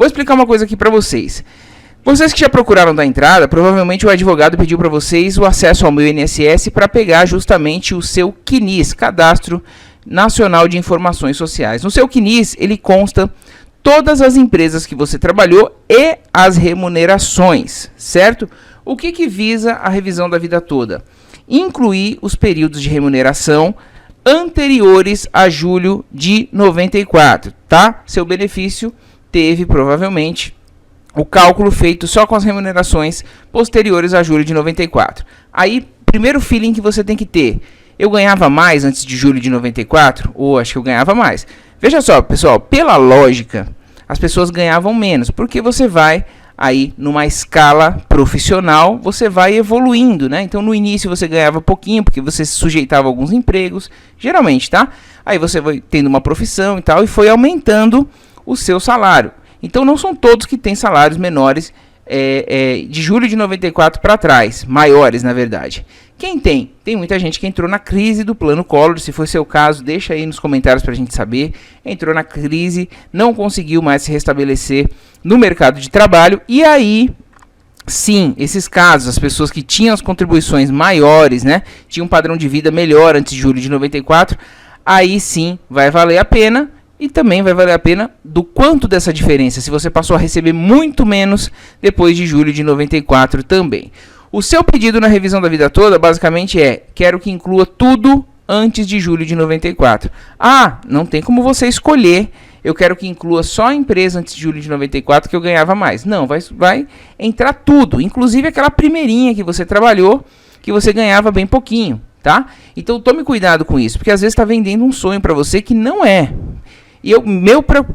Vou explicar uma coisa aqui para vocês. Vocês que já procuraram da entrada, provavelmente o advogado pediu para vocês o acesso ao meu INSS para pegar justamente o seu CNIS, Cadastro Nacional de Informações Sociais. No seu CNIS, ele consta todas as empresas que você trabalhou e as remunerações, certo? O que visa a revisão da vida toda? Incluir os períodos de remuneração anteriores a julho de 94, tá? Seu benefício teve, provavelmente, o cálculo feito só com as remunerações posteriores a julho de 94. Aí, primeiro feeling que você tem que ter: eu ganhava mais antes de julho de 94? Ou acho que eu ganhava mais? Veja só, pessoal, pela lógica, as pessoas ganhavam menos, porque você vai aí numa escala profissional, você vai evoluindo, né? Então, no início você ganhava pouquinho, porque você se sujeitava a alguns empregos, geralmente, tá? Aí você vai tendo uma profissão e tal, e foi aumentando o seu salário. Então, não são todos que têm salários menores de julho de 94 para trás, maiores, na verdade. Quem tem? Tem muita gente que entrou na crise do Plano Collor. Se for seu caso, deixa aí nos comentários para a gente saber. Entrou na crise, não conseguiu mais se restabelecer no mercado de trabalho. E aí, sim, esses casos, as pessoas que tinham as contribuições maiores, né, tinham um padrão de vida melhor antes de julho de 94, aí sim vai valer a pena. E também vai valer a pena do quanto dessa diferença, se você passou a receber muito menos depois de julho de 94 também. O seu pedido na revisão da vida toda, basicamente quero que inclua tudo antes de julho de 94. Ah, não tem como você escolher, eu quero que inclua só a empresa antes de julho de 94 que eu ganhava mais. Não, vai entrar tudo, inclusive aquela primeirinha que você trabalhou, que você ganhava bem pouquinho, tá? Então tome cuidado com isso, porque às vezes está vendendo um sonho para você que não é. E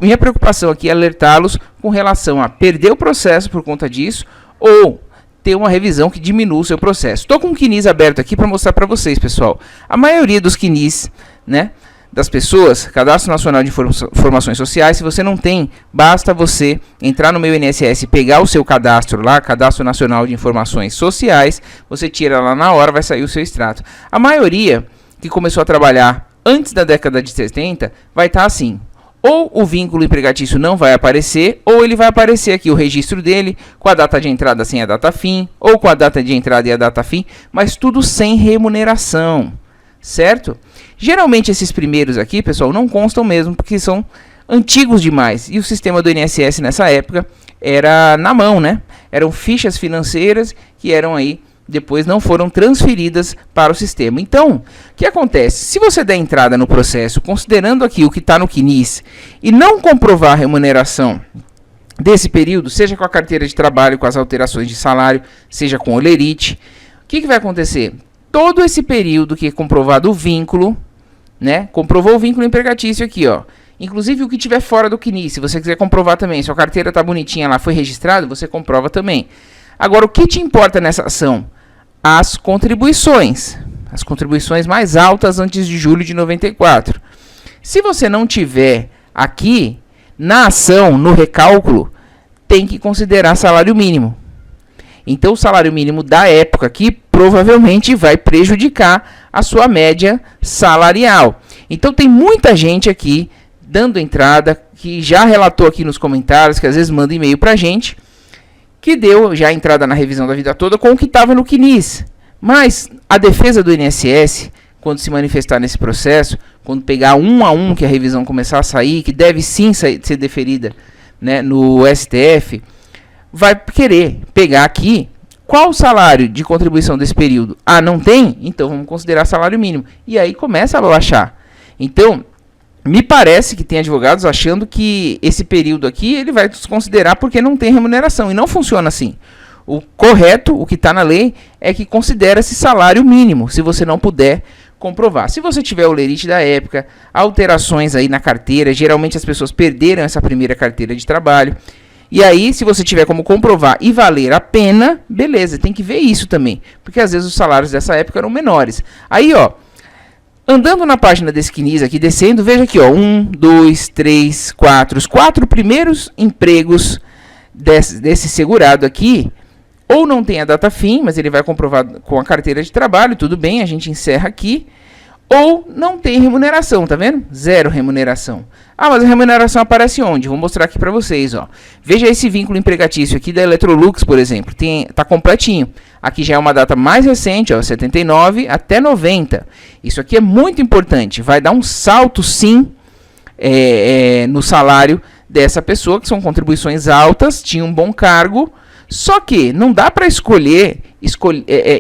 minha preocupação aqui é alertá-los com relação a perder o processo por conta disso ou ter uma revisão que diminua o seu processo. Estou com um CNIS aberto aqui para mostrar para vocês, pessoal. A maioria dos CNIS, né, das pessoas, Cadastro Nacional de Informações Sociais, se você não tem, basta você entrar no meu INSS, pegar o seu cadastro lá, Cadastro Nacional de Informações Sociais, você tira lá na hora, vai sair o seu extrato. A maioria que começou a trabalhar antes da década de 70 vai estar assim. Ou o vínculo empregatício não vai aparecer, ou ele vai aparecer aqui o registro dele, com a data de entrada sem a data fim, ou com a data de entrada e a data fim, mas tudo sem remuneração, certo? Geralmente esses primeiros aqui, pessoal, não constam mesmo, porque são antigos demais, e o sistema do INSS nessa época era na mão, né? Eram fichas financeiras que eram aí, depois não foram transferidas para o sistema. Então, o que acontece? Se você der entrada no processo, considerando aqui o que está no CNIS, e não comprovar a remuneração desse período, seja com a carteira de trabalho, com as alterações de salário, seja com o Olerite, o que vai acontecer? Todo esse período que é comprovado o vínculo, né? Comprovou o vínculo empregatício aqui, ó. Inclusive o que tiver fora do CNIS, se você quiser comprovar também, se a carteira está bonitinha lá, foi registrado, você comprova também. Agora, o que te importa nessa ação? As contribuições mais altas antes de julho de 94. Se você não tiver aqui, na ação, no recálculo, tem que considerar salário mínimo. Então, o salário mínimo da época aqui provavelmente vai prejudicar a sua média salarial. Então, tem muita gente aqui dando entrada, que já relatou aqui nos comentários, que às vezes manda e-mail pra gente, que deu já a entrada na revisão da vida toda com o que estava no CNIS. Mas a defesa do INSS, quando se manifestar nesse processo, quando pegar um a um que a revisão começar a sair, que deve sim ser deferida, né, no STF, vai querer pegar aqui qual o salário de contribuição desse período. Ah, não tem? Então vamos considerar salário mínimo. E aí começa a baixar. Então, me parece que tem advogados achando que esse período aqui ele vai desconsiderar porque não tem remuneração. E não funciona assim. O correto, o que está na lei, é que considera esse salário mínimo, se você não puder comprovar. Se você tiver o Olerite da época, alterações aí na carteira, geralmente as pessoas perderam essa primeira carteira de trabalho. E aí, se você tiver como comprovar e valer a pena, beleza, tem que ver isso também. Porque às vezes os salários dessa época eram menores. Aí, ó, andando na página desse CNIS aqui, descendo, veja aqui, ó, 1, 2, 3, 4, os 4 primeiros empregos desse segurado aqui, ou não tem a data fim, mas ele vai comprovar com a carteira de trabalho, tudo bem, a gente encerra aqui, ou não tem remuneração, tá vendo? Zero remuneração. Ah, mas a remuneração aparece onde? Vou mostrar aqui para vocês, ó. Veja esse vínculo empregatício aqui da Electrolux, por exemplo. Tá completinho. Aqui já é uma data mais recente, ó, 79 até 90. Isso aqui é muito importante. Vai dar um salto, sim, no salário dessa pessoa, que são contribuições altas, tinha um bom cargo. Só que não dá para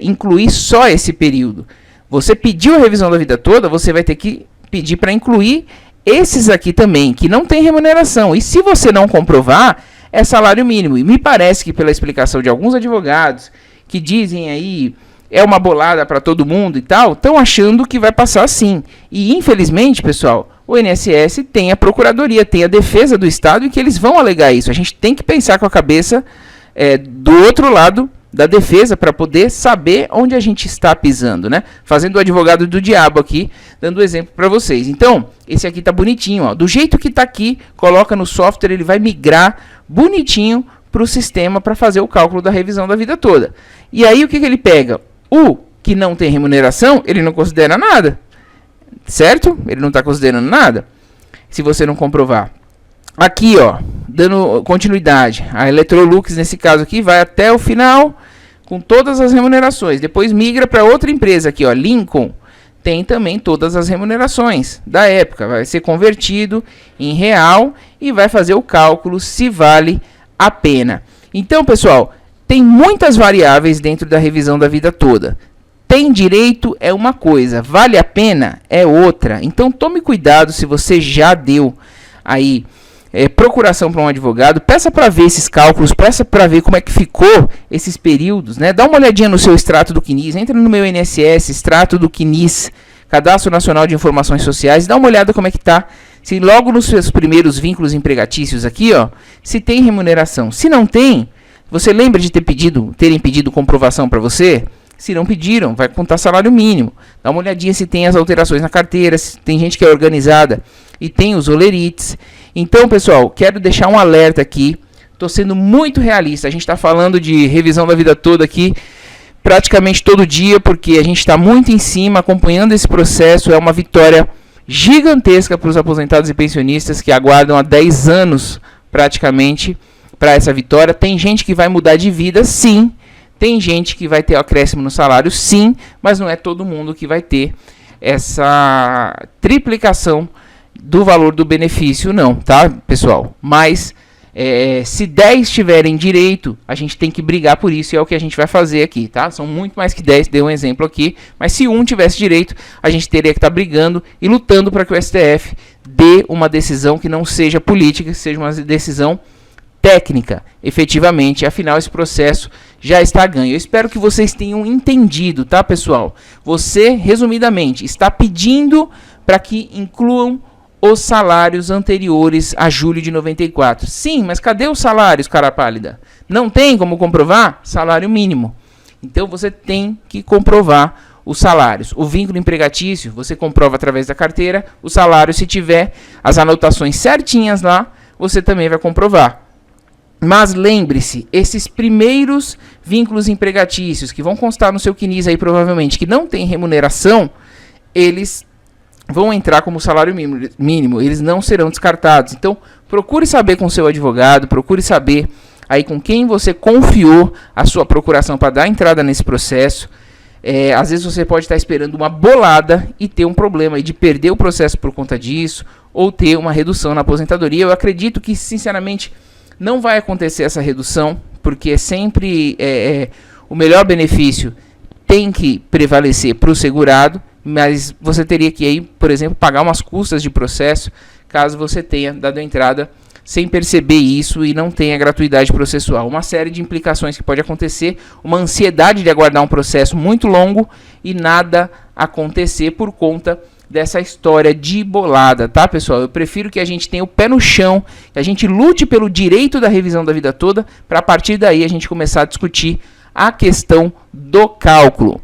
incluir só esse período. Você pediu a revisão da vida toda, você vai ter que pedir para incluir esses aqui também, que não tem remuneração. E se você não comprovar, é salário mínimo. E me parece que pela explicação de alguns advogados, que dizem aí, é uma bolada para todo mundo e tal, estão achando que vai passar assim. E infelizmente, pessoal, o INSS tem a procuradoria, tem a defesa do Estado e que eles vão alegar isso. A gente tem que pensar com a cabeça do outro lado da defesa para poder saber onde a gente está pisando, né? Fazendo o advogado do diabo aqui, dando exemplo para vocês. Então, esse aqui tá bonitinho, ó. Do jeito que tá aqui, coloca no software, ele vai migrar bonitinho para o sistema para fazer o cálculo da revisão da vida toda. E aí o que ele pega? O que não tem remuneração, ele não considera nada, certo? Ele não está considerando nada, se você não comprovar. Aqui, ó, dando continuidade, a Electrolux, nesse caso aqui, vai até o final com todas as remunerações. Depois migra para outra empresa aqui, ó, Lincoln. Tem também todas as remunerações da época. Vai ser convertido em real e vai fazer o cálculo se vale a pena. Então, pessoal, tem muitas variáveis dentro da revisão da vida toda. Tem direito é uma coisa, vale a pena é outra. Então, tome cuidado se você já deu aí procuração para um advogado, peça para ver esses cálculos, peça para ver como é que ficou esses períodos, né? Dá uma olhadinha no seu extrato do CNIS, entra no meu INSS, extrato do CNIS, Cadastro Nacional de Informações Sociais, dá uma olhada como é que tá, se logo nos seus primeiros vínculos empregatícios aqui, ó, se tem remuneração. Se não tem, você lembra de terem pedido comprovação para você? Se não pediram, vai contar salário mínimo. Dá uma olhadinha se tem as alterações na carteira, se tem gente que é organizada e tem os olerites. Então, pessoal, quero deixar um alerta aqui. Estou sendo muito realista. A gente está falando de revisão da vida toda aqui praticamente todo dia, porque a gente está muito em cima, acompanhando esse processo. É uma vitória gigantesca para os aposentados e pensionistas que aguardam há 10 anos praticamente para essa vitória. Tem gente que vai mudar de vida, sim. Tem gente que vai ter acréscimo no salário, sim, mas não é todo mundo que vai ter essa triplicação do valor do benefício, não, tá, pessoal? Mas se 10 tiverem direito, a gente tem que brigar por isso, e é o que a gente vai fazer aqui, tá? São muito mais que 10, dei um exemplo aqui, mas se um tivesse direito, a gente teria que estar brigando e lutando para que o STF dê uma decisão que não seja política, que seja uma decisão técnica, efetivamente. Afinal, esse processo já está ganho. Eu espero que vocês tenham entendido, tá, pessoal? Você, resumidamente, está pedindo para que incluam os salários anteriores a julho de 94. Sim, mas cadê os salários, cara pálida? Não tem como comprovar? Salário mínimo. Então, você tem que comprovar os salários. O vínculo empregatício, você comprova através da carteira. O salário, se tiver as anotações certinhas lá, você também vai comprovar. Mas lembre-se, esses primeiros vínculos empregatícios que vão constar no seu CNIS aí provavelmente, que não tem remuneração, eles vão entrar como salário mínimo, eles não serão descartados. Então, procure saber com o seu advogado, procure saber aí com quem você confiou a sua procuração para dar entrada nesse processo. Às vezes você pode estar esperando uma bolada e ter um problema aí de perder o processo por conta disso, ou ter uma redução na aposentadoria. Eu acredito que, sinceramente, não vai acontecer essa redução, porque sempre o melhor benefício tem que prevalecer para o segurado, mas você teria que, aí, por exemplo, pagar umas custas de processo, caso você tenha dado entrada sem perceber isso e não tenha gratuidade processual. Uma série de implicações que pode acontecer, uma ansiedade de aguardar um processo muito longo e nada acontecer por conta dessa história de bolada, tá, pessoal? Eu prefiro que a gente tenha o pé no chão, que a gente lute pelo direito da revisão da vida toda, para a partir daí a gente começar a discutir a questão do cálculo.